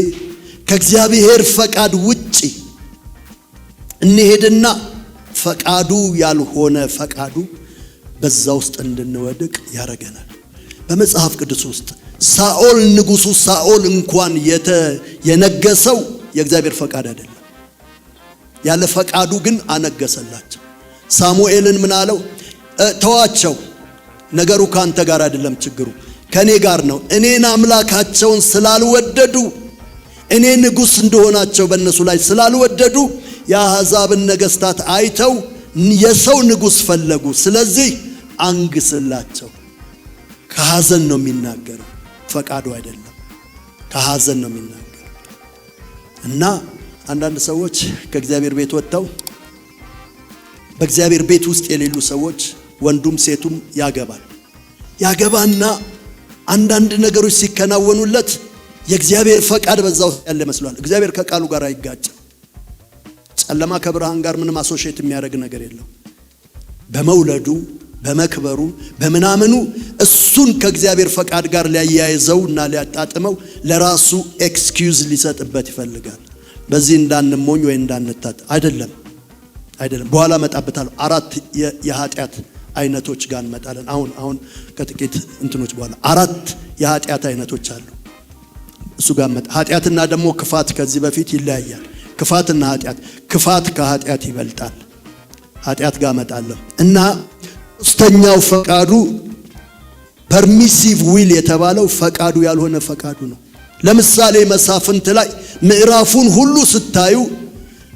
ከእግዚአብሔር ፈቃድ ውጪ እንሄድና ፈቃዱ ያልሆነ ፈቃዱ በዛ ውስጥ እንድንወድቅ ያረገናል። በመጽሐፍ ቅዱስ ውስጥ ሳኦል ንጉሱ ሳኦል እንኳን የነገሰው የእግዚአብሔር ፈቃድ አይደለም። ያለ ፈቃዱ ግን አነገሰላቸው። ሳሙኤልን ምን አለው? ተዋቸው፣ ነገሩ ካንተ ጋር አይደለም፣ ችግሩ ከኔ ጋር ነው። እኔን አምላካቸውን ስላልወደዱ፣ እኔ ንጉስ እንደሆናቸው በእነሱ ላይ ስላልወደዱ የአሕዛብን ነገስታት አይተው የሰው ንጉስ ፈለጉ። ስለዚህ አንግስላቸው። ከሐዘን ነው የሚናገረው፣ ፈቃዱ አይደለም። ከሐዘን ነው የሚናገረው። እና አንዳንድ ሰዎች ከእግዚአብሔር ቤት ወጥተው በእግዚአብሔር ቤት ውስጥ የሌሉ ሰዎች ወንዱም ሴቱም ያገባና አንዳንድ ነገሮች ሲከናወኑለት የእግዚአብሔር ፈቃድ በዛው ያለ መስሏል። እግዚአብሔር ከቃሉ ጋር አይጋጭም። ጨለማ ከብርሃን ጋር ምንም አሶሺየት የሚያደርግ ነገር የለው። በመውለዱ በመክበሩ በመናመኑ እሱን ከእግዚአብሔር ፈቃድ ጋር ሊያያይዘውና ሊያጣጥመው ለራሱ ኤክስኪዩዝ ሊሰጥበት ይፈልጋል። በዚህ እንዳንሞኝ ወይ እንዳንታት አይደለም። በኋላ መጣበታለሁ። 4 የኃጢአት አይነቶች ጋር እንመጣለን። አሁን ከጥቂት እንትኖች በኋላ 4 የኃጢአት አይነቶች አሉ። እሱ ጋር ኃጢአትና ደግሞ ክፋት ከዚህ በፊት ይለያያል። ክፋትና ኃጢአት፣ ክፋት ከኃጢአት ይበልጣል። ኃጢአት ጋር መጣለሁ እና ሶስተኛው ፈቃዱ ፐርሚሲቭ ዊል የተባለው ፈቃዱ ያልሆነ ፈቃዱ ነው። ለምሳሌ መሳፍንት ላይ ምዕራፉን ሁሉ ስታዩ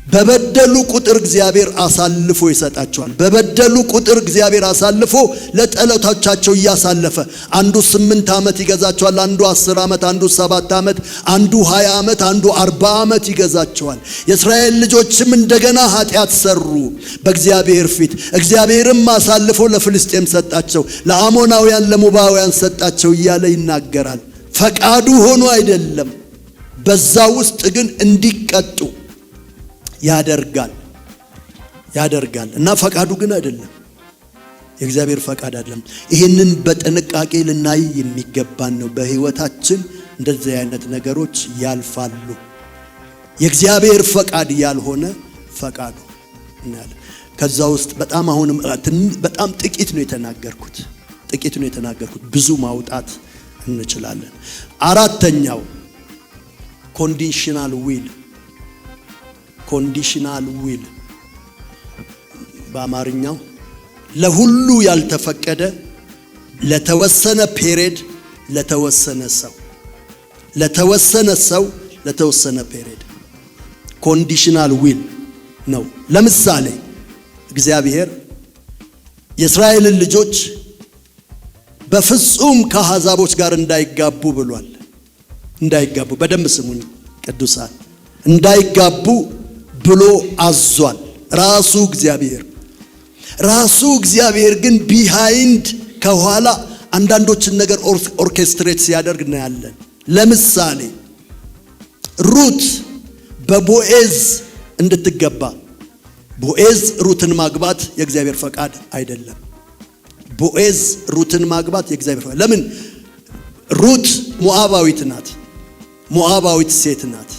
በበደሉ ቁጥር እግዚአብሔር አሳልፎ ይሰጣቸዋል። በበደሉ ቁጥር እግዚአብሔር አሳልፎ ለጠላቶቻቸው እያሳለፈ አንዱ 8 ዓመት ይገዛቸዋል፣ አንዱ 10 ዓመት፣ አንዱ 7 ዓመት፣ አንዱ 20 ዓመት፣ አንዱ 40 ዓመት ይገዛቸዋል። የእስራኤል ልጆችም እንደገና ኃጢአት ሰሩ በእግዚአብሔር ፊት። እግዚአብሔርም አሳልፎ ለፍልስጤም ሰጣቸው፣ ለአሞናውያን ለሞባውያን ሰጣቸው እያለ ይናገራል። ፈቃዱ ሆኖ አይደለም፣ በዛ ውስጥ ግን እንዲቀጡ ያደርጋል እና ፈቃዱ ግን አይደለም። የእግዚአብሔር ፈቃድ አይደለም። ይህንን በጥንቃቄ ልናይ የሚገባን ነው። በህይወታችን እንደዚህ አይነት ነገሮች ያልፋሉ። የእግዚአብሔር ፈቃድ ያልሆነ ፈቃዱ እናያለን። ከዛ ውስጥ በጣም ጥቂት ነው የተናገርኩት። ብዙ ማውጣት እንችላለን። አራተኛው ኮንዲሽናል ዊል በአማርኛው ለሁሉ ያልተፈቀደ ለተወሰነ ፔሪድ ለተወሰነ ፔሪድ ኮንዲሽናል ዊል ነው። ለምሳሌ እግዚአብሔር የእስራኤልን ልጆች በፍጹም ከአሕዛቦች ጋር እንዳይጋቡ ብሏል። እንዳይጋቡ፣ በደንብ ስሙኝ ቅዱሳን፣ እንዳይጋቡ ብሎ አዟል ራሱ እግዚአብሔር ግን ቢሃይንድ ከኋላ አንዳንዶችን ነገር ኦርኬስትሬት ሲያደርግ እናያለን። ለምሳሌ ሩት በቦኤዝ እንድትገባ፣ ቦኤዝ ሩትን ማግባት የእግዚአብሔር ፈቃድ አይደለም። ቦኤዝ ሩትን ማግባት የእግዚአብሔር ፈቃድ። ለምን? ሩት ሞዓባዊት ሴት ናት፣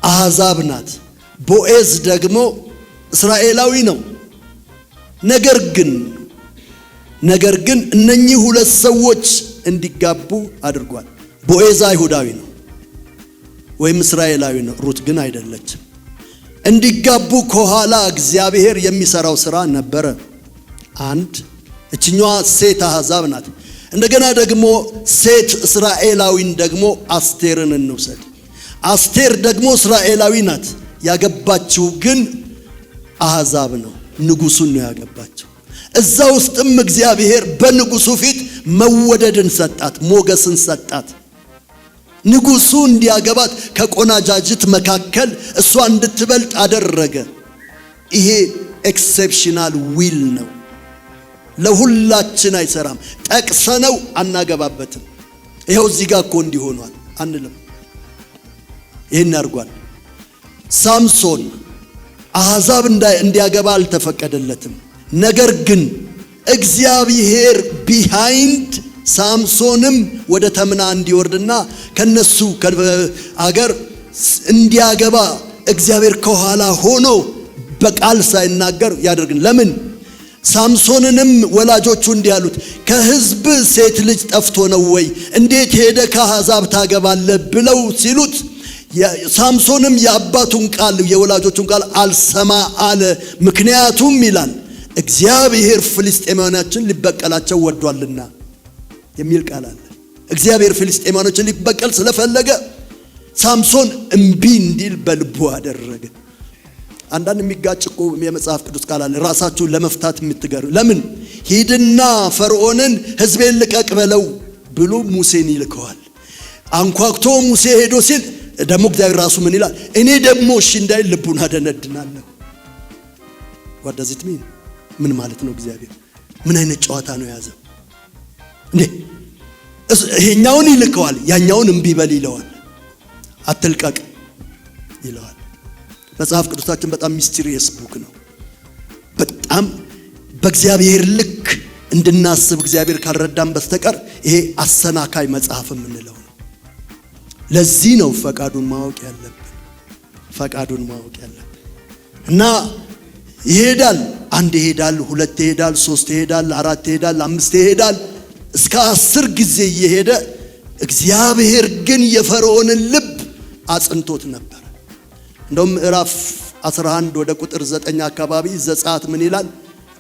አሕዛብ ናት። ቦኤዝ ደግሞ እስራኤላዊ ነው። ነገር ግን እነኚህ ሁለት ሰዎች እንዲጋቡ አድርጓል። ቦኤዝ አይሁዳዊ ነው ወይም እስራኤላዊ ነው፣ ሩት ግን አይደለችም። እንዲጋቡ ከኋላ እግዚአብሔር የሚሰራው ስራ ነበረ። እችኛዋ ሴት አሕዛብ ናት። እንደገና ደግሞ ሴት እስራኤላዊን ደግሞ አስቴርን እንውሰድ። አስቴር ደግሞ እስራኤላዊ ናት፣ ያገባችው ግን አሕዛብ ነው፣ ንጉሱን ነው ያገባችው። እዛ ውስጥም እግዚአብሔር በንጉሱ ፊት መወደድን ሰጣት፣ ሞገስን ሰጣት። ንጉሱ እንዲያገባት ከቆናጃጅት መካከል እሷ እንድትበልጥ አደረገ። ይሄ ኤክሴፕሽናል ዊል ነው። ለሁላችን አይሰራም። ጠቅሰነው አናገባበትም። ይሄው እዚህ ጋር እኮ እንዲሆኗል አንልም። ይሄን አድርጓል። ሳምሶን አሕዛብ እንዲያገባ አልተፈቀደለትም። ነገር ግን እግዚአብሔር ቢሃይንድ ሳምሶንም ወደ ተምና እንዲወርድና ከነሱ አገር እንዲያገባ እግዚአብሔር ከኋላ ሆኖ በቃል ሳይናገር ያደርግን። ለምን? ሳምሶንንም ወላጆቹ እንዲህ አሉት፣ ከሕዝብ ሴት ልጅ ጠፍቶ ነው ወይ? እንዴት ሄደ ከአሕዛብ ታገባለህ ብለው ሲሉት፣ ሳምሶንም የአባቱን ቃል የወላጆቹን ቃል አልሰማ አለ። ምክንያቱም ይላል እግዚአብሔር ፍልስጤማውያኖችን ሊበቀላቸው ወዷልና የሚል ቃል አለ። እግዚአብሔር ፍልስጤማውያኖችን ሊበቀል ስለፈለገ ሳምሶን እምቢ እንዲል በልቡ አደረገ። አንዳንድ የሚጋጭ እኮ የመጽሐፍ ቅዱስ ቃል አለ፣ ራሳችሁን ለመፍታት የምትገሩ። ለምን? ሂድና ፈርዖንን ሕዝቤን ልቀቅ በለው ብሎ ሙሴን ይልከዋል። አንኳኩቶ ሙሴ ሄዶ ሲል ደግሞ እግዚአብሔር ራሱ ምን ይላል? እኔ ደግሞ እሺ እንዳይል ልቡን አደነድናለሁ። ወደዚህ ምን ማለት ነው? እግዚአብሔር ምን አይነት ጨዋታ ነው የያዘው እንዴ? ይሄኛውን ይልከዋል፣ ያኛውን እምቢ በል ይለዋል፣ አትልቀቅ ይለዋል። መጽሐፍ ቅዱሳችን በጣም ሚስቲሪየስ ቡክ ነው። በጣም በእግዚአብሔር ልክ እንድናስብ እግዚአብሔር ካልረዳም በስተቀር ይሄ አሰናካይ መጽሐፍ የምንለው ነው። ለዚህ ነው ፈቃዱን ማወቅ ያለብን እና ይሄዳል። 1 ይሄዳል፣ 2 ይሄዳል፣ 3 ይሄዳል፣ 4 ይሄዳል፣ 5 ይሄዳል፣ እስከ 10 ጊዜ እየሄደ እግዚአብሔር ግን የፈርዖንን ልብ አጽንቶት ነበር። እንደውም ምዕራፍ 11 ወደ ቁጥር 9 አካባቢ ዘጸአት ምን ይላል?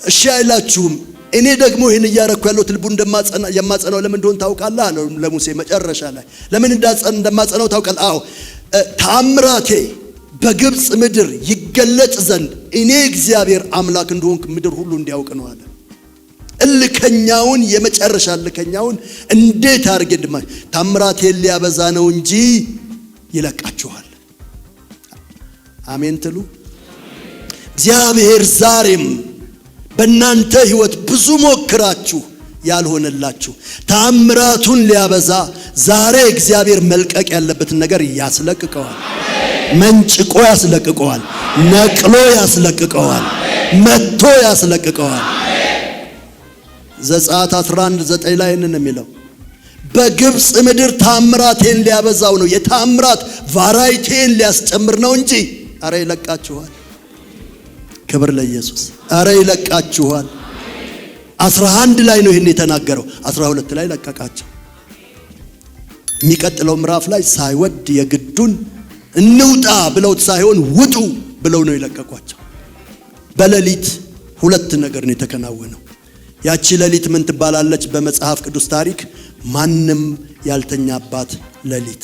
እሺ አይላችሁም፣ እኔ ደግሞ ይህን እያረኩ ያለሁት ልቡ የማጸናው ለምን እንደሆነ ታውቃለህ አለው ለሙሴ። መጨረሻ ላይ ለምን እንደማጸናው ታውቃለህ? አዎ ተአምራቴ በግብፅ ምድር ይገለጥ ዘንድ እኔ እግዚአብሔር አምላክ እንደሆንኩ ምድር ሁሉ እንዲያውቅ ነው አለ። እልከኛውን የመጨረሻ እልከኛውን እንዴት አድርጌ ተአምራቴን ሊያበዛ ነው እንጂ ይለቃችኋል። አሜን ትሉ? እግዚአብሔር ዛሬም በእናንተ ሕይወት ብዙ ሞክራችሁ ያልሆነላችሁ ተአምራቱን ሊያበዛ ዛሬ እግዚአብሔር መልቀቅ ያለበትን ነገር ያስለቅቀዋል። መንጭቆ ያስለቅቀዋል፣ ነቅሎ ያስለቅቀዋል፣ መጥቶ ያስለቅቀዋል። ዘጸአት 11:9 ላይ ነው የሚለው፣ በግብፅ ምድር ተአምራቴን ሊያበዛው ነው፣ የተአምራት ቫራይቲን ሊያስጨምር ነው እንጂ አረ ይለቃችኋል። ክብር ለኢየሱስ። አረ ይለቃችኋል። 11 ላይ ነው ይሄን የተናገረው። 12 ላይ ለቀቃቸው። የሚቀጥለው ምዕራፍ ላይ ሳይወድ የግዱን እንውጣ ብለውት ሳይሆን ውጡ ብለው ነው የለቀቋቸው። በሌሊት 2 ነገር ነው የተከናወነው። ያቺ ሌሊት ምን ትባላለች? በመጽሐፍ ቅዱስ ታሪክ ማንም ያልተኛባት ሌሊት።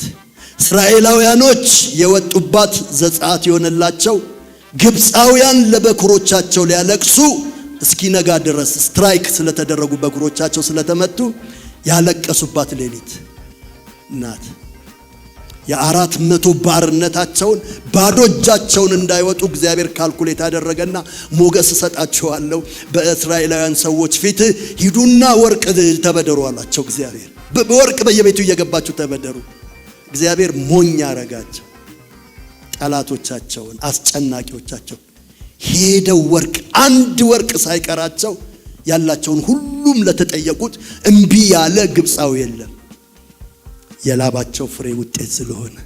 እስራኤላውያኖች የወጡባት ዘጸአት የሆነላቸው ግብፃውያን ለበኩሮቻቸው ሊያለቅሱ እስኪነጋ ድረስ ስትራይክ ስለተደረጉ በኩሮቻቸው ስለተመቱ ያለቀሱባት ሌሊት ናት። የ400 ባርነታቸውን ባዶ እጃቸውን እንዳይወጡ እግዚአብሔር ካልኩሌት አደረገና ሞገስ ሰጣቸዋለሁ በእስራኤላውያን ሰዎች ፊት ሂዱና ወርቅ ተበደሩ አላቸው። እግዚአብሔር በወርቅ በየቤቱ እየገባችሁ ተበደሩ። እግዚአብሔር ሞኝ ያረጋቸው ጠላቶቻቸውን፣ አስጨናቂዎቻቸው ሄደው ወርቅ አንድ ወርቅ ሳይቀራቸው ያላቸውን ሁሉም ለተጠየቁት እምቢ ያለ ግብፃዊ የለም። የላባቸው ፍሬ ውጤት ስለሆነ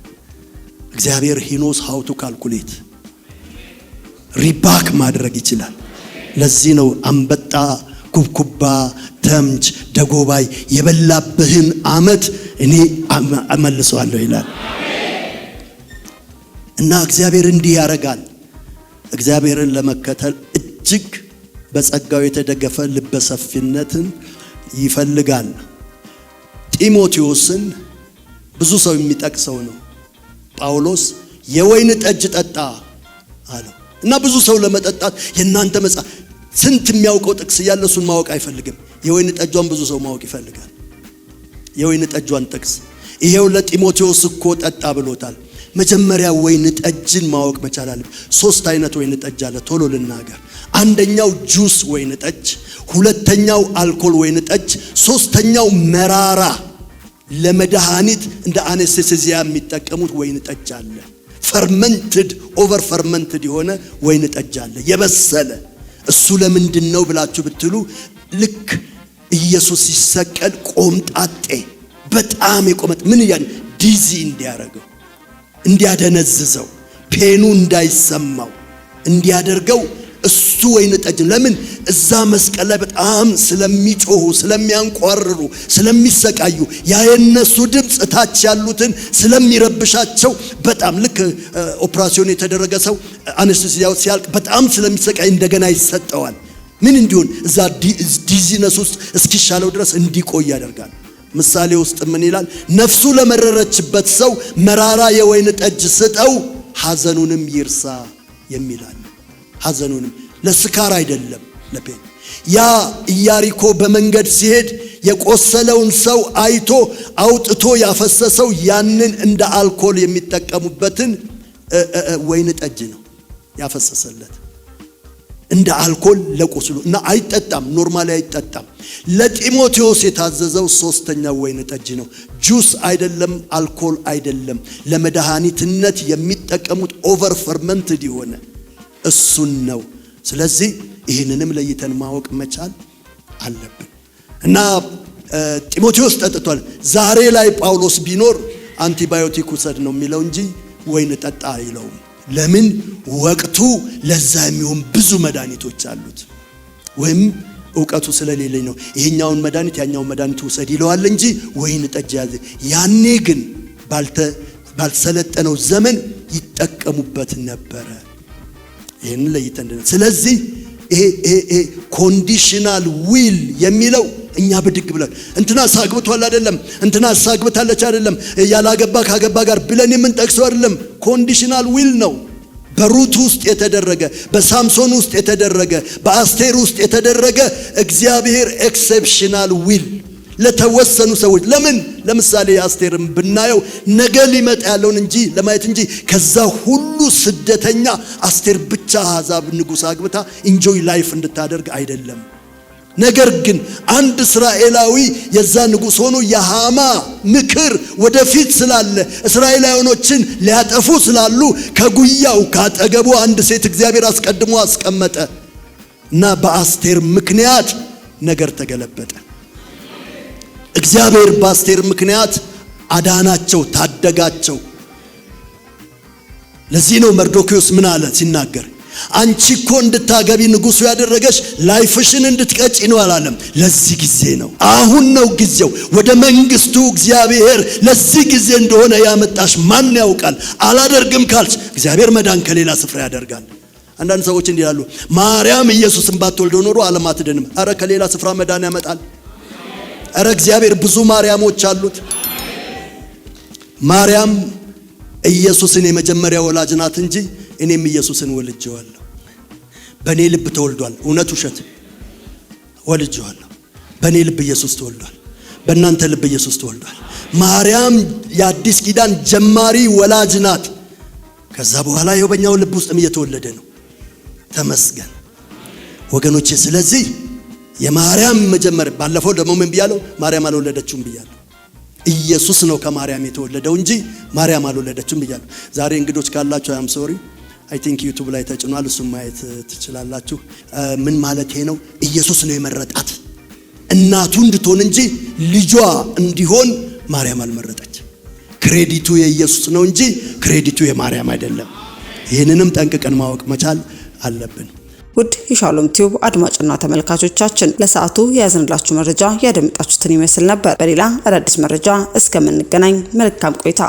እግዚአብሔር ሂኖስ ሃውቱ ካልኩሌት ሪባክ ማድረግ ይችላል። ለዚህ ነው አንበጣ፣ ኩብኩባ፣ ተምች፣ ደጎባይ የበላብህን ዓመት እኔ እመልሰዋለሁ ይላል። እና እግዚአብሔር እንዲህ ያረጋል። እግዚአብሔርን ለመከተል እጅግ በጸጋው የተደገፈ ልበሰፊነትን ይፈልጋል። ጢሞቴዎስን ብዙ ሰው የሚጠቅሰው ነው። ጳውሎስ የወይን ጠጅ ጠጣ አለው እና ብዙ ሰው ለመጠጣት የናንተ መጽሐፍ ስንት የሚያውቀው ጥቅስ ያለ እሱን ማወቅ አይፈልግም። የወይን ጠጇን ብዙ ሰው ማወቅ ይፈልጋል። የወይን ጠጇን ጥቅስ ይሄው ለጢሞቴዎስ እኮ ጠጣ ብሎታል። መጀመሪያ ወይን ጠጅን ማወቅ መቻል አለብን። 3 አይነት ወይን ጠጅ አለ። ቶሎ ልናገር። አንደኛው ጁስ ወይን ጠጅ፣ ሁለተኛው አልኮል ወይን ጠጅ፣ ሶስተኛው መራራ ለመድኃኒት እንደ አኔስቴሲያ የሚጠቀሙት ወይን ጠጅ አለ። ፈርመንትድ ኦቨር ፈርመንትድ የሆነ ወይን ጠጅ አለ የበሰለ። እሱ ለምንድን ነው ብላችሁ ብትሉ ልክ ኢየሱስ ሲሰቀል ቆምጣጤ በጣም የቆመጥ ምን ያን ዲዚ እንዲያረገው እንዲያደነዝዘው ፔኑ እንዳይሰማው እንዲያደርገው እሱ ወይን ጠጅ ለምን እዛ መስቀል ላይ በጣም ስለሚጮሁ ስለሚያንቋርሩ ስለሚሰቃዩ ያ የነሱ ድምጽ ታች ያሉትን ስለሚረብሻቸው በጣም ልክ ኦፕራሲዮን የተደረገ ሰው አነስቴሲያው ሲያልቅ በጣም ስለሚሰቃይ እንደገና ይሰጠዋል። ምን እንዲሆን እዛ ዲዚነስ ውስጥ እስኪሻለው ድረስ እንዲቆይ ያደርጋል። ምሳሌ ውስጥ ምን ይላል? ነፍሱ ለመረረችበት ሰው መራራ የወይን ጠጅ ስጠው ሐዘኑንም ይርሳ የሚላል። ሐዘኑንም ለስካር አይደለም ለፔን። ያ ኢያሪኮ በመንገድ ሲሄድ የቆሰለውን ሰው አይቶ አውጥቶ ያፈሰሰው ያንን እንደ አልኮል የሚጠቀሙበትን ወይን ጠጅ ነው ያፈሰሰለት እንደ አልኮል ለቁስሉ እና አይጠጣም። ኖርማሊ አይጠጣም። ለጢሞቴዎስ የታዘዘው 3ኛው ወይን ጠጅ ነው። ጁስ አይደለም፣ አልኮል አይደለም። ለመድኃኒትነት የሚጠቀሙት ኦቨር ፈርመንትድ የሆነ እሱን ነው። ስለዚህ ይህንንም ለይተን ማወቅ መቻል አለብን። እና ጢሞቴዎስ ጠጥቷል። ዛሬ ላይ ጳውሎስ ቢኖር አንቲባዮቲክ ውሰድ ነው የሚለው እንጂ ወይን ጠጣ አይለውም። ለምን? ወቅቱ ለዛ የሚሆን ብዙ መድኃኒቶች አሉት። ወይም ዕውቀቱ ስለሌለኝ ነው ይሄኛውን መድኃኒት ያኛውን መድኃኒት ውሰድ ይለዋል እንጂ ወይን ጠጅ ያዘ። ያኔ ግን ባልሰለጠነው ዘመን ይጠቀሙበት ነበረ። ይሄን ለይተን ስለዚህ ይሄ ኮንዲሽናል ዊል የሚለው እኛ ብድግ ብለን እንትና ሳግብቷል አይደለም እንትና ሳግብታለች አይደለም ያላገባ ካገባ ጋር ብለን የምንጠቅሰው አይደለም። ኮንዲሽናል ዊል ነው። በሩት ውስጥ የተደረገ፣ በሳምሶን ውስጥ የተደረገ፣ በአስቴር ውስጥ የተደረገ እግዚአብሔር ኤክሴፕሽናል ዊል ለተወሰኑ ሰዎች። ለምን? ለምሳሌ አስቴርም ብናየው ነገ ሊመጣ ያለውን እንጂ ለማየት እንጂ ከዛ ሁሉ ስደተኛ አስቴር ብቻ አሕዛብ ንጉሥ አግብታ ኢንጆይ ላይፍ እንድታደርግ አይደለም። ነገር ግን አንድ እስራኤላዊ የዛ ንጉሥ ሆኖ የሃማ ምክር ወደፊት ስላለ እስራኤላውያኖችን ሊያጠፉ ስላሉ ከጉያው ካጠገቡ አንድ ሴት እግዚአብሔር አስቀድሞ አስቀመጠ እና በአስቴር ምክንያት ነገር ተገለበጠ። እግዚአብሔር በአስቴር ምክንያት አዳናቸው፣ ታደጋቸው። ለዚህ ነው መርዶክዮስ ምን አለ ሲናገር አንቺ እኮ እንድታገቢ ንጉሱ ያደረገሽ ላይፍሽን እንድትቀጪ ነው አላለም። ለዚህ ጊዜ ነው፣ አሁን ነው ጊዜው። ወደ መንግስቱ እግዚአብሔር ለዚህ ጊዜ እንደሆነ ያመጣሽ ማን ያውቃል? አላደርግም ካልሽ እግዚአብሔር መዳን ከሌላ ስፍራ ያደርጋል። አንዳንድ ሰዎች እንዲህ ይላሉ፣ ማርያም ኢየሱስን ባትወልደው ኖሮ ዓለም አትድንም። አረ ከሌላ ስፍራ መዳን ያመጣል። አረ እግዚአብሔር ብዙ ማርያሞች አሉት። ማርያም ኢየሱስን የመጀመሪያ ወላጅ ናት እንጂ እኔም ኢየሱስን ወልጄዋለሁ። በኔ ልብ ተወልዷል። እውነት ውሸት? ወልጄዋለሁ። በኔ ልብ ኢየሱስ ተወልዷል። በእናንተ ልብ ኢየሱስ ተወልዷል። ማርያም የአዲስ ኪዳን ጀማሪ ወላጅ ናት። ከዛ በኋላ ይኸው በእኛው ልብ ውስጥም እየተወለደ ነው። ተመስገን ወገኖቼ። ስለዚህ የማርያም መጀመር ባለፈው ደግሞ ምን ብያለሁ? ማርያም አልወለደችውም ብያለሁ። ኢየሱስ ነው ከማርያም የተወለደው እንጂ ማርያም አልወለደችውም ብያለሁ። ዛሬ እንግዶች ካላችሁ አም ሶሪ አይ ቲንክ ዩቲዩብ ላይ ተጭኗል፣ እሱም ማየት ትችላላችሁ። ምን ማለት ነው? ኢየሱስ ነው የመረጣት እናቱ እንድትሆን እንጂ ልጇ እንዲሆን ማርያም አልመረጠች። ክሬዲቱ የኢየሱስ ነው እንጂ ክሬዲቱ የማርያም አይደለም። ይህንንም ጠንቅቀን ማወቅ መቻል አለብን። ውድ የሻሎም ቲዩብ አድማጭና ተመልካቾቻችን ለሰዓቱ የያዝንላችሁ መረጃ ያደምጣችሁትን ይመስል ነበር። በሌላ አዳዲስ መረጃ እስከምንገናኝ መልካም ቆይታ